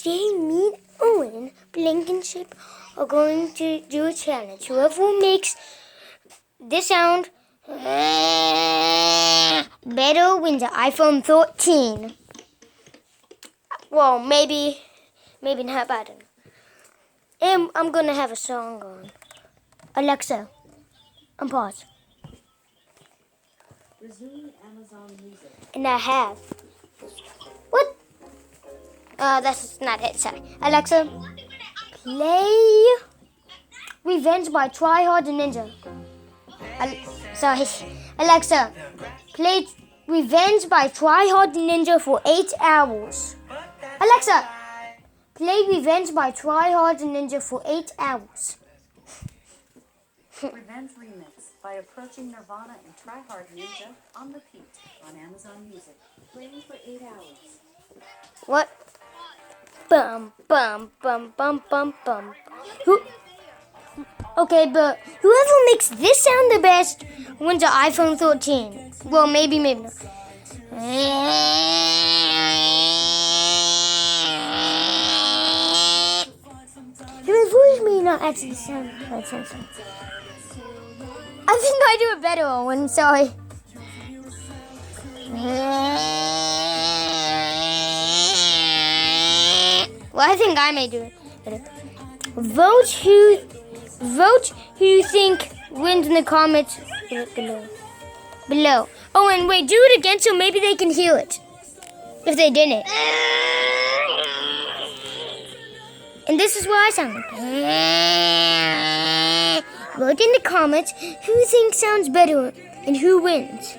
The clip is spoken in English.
Today, me and Owen, Blankenship, are going to do a challenge. Whoever makes this sound better wins the iPhone 13. Well, maybe not better. And I'm gonna have a song on. Alexa, unpause. Resume Amazon Music. And I have. What? That's not it. Sorry. Alexa, play Revenge by Try Hard Ninja. Sorry. Alexa, play Revenge by Try Hard Ninja for 8 hours. Alexa, play Revenge by Try Hard Ninja for 8 hours. Revenge Remix by Approaching Nirvana and Try Hard Ninja on repeat on Amazon Music. Playing for 8 hours. What? Bum bum bum bum bum bum. Okay, but whoever makes this sound the best wins the iPhone 13. Well, maybe not. Your voice may not actually sound like something. I think I do it better, Owen. Sorry. Well, I think I may do it better. Vote who you think wins in the comments below. Oh, and wait, do it again so maybe they can hear it. If they didn't. And this is what I sound like. Vote in the comments who thinks sounds better and who wins.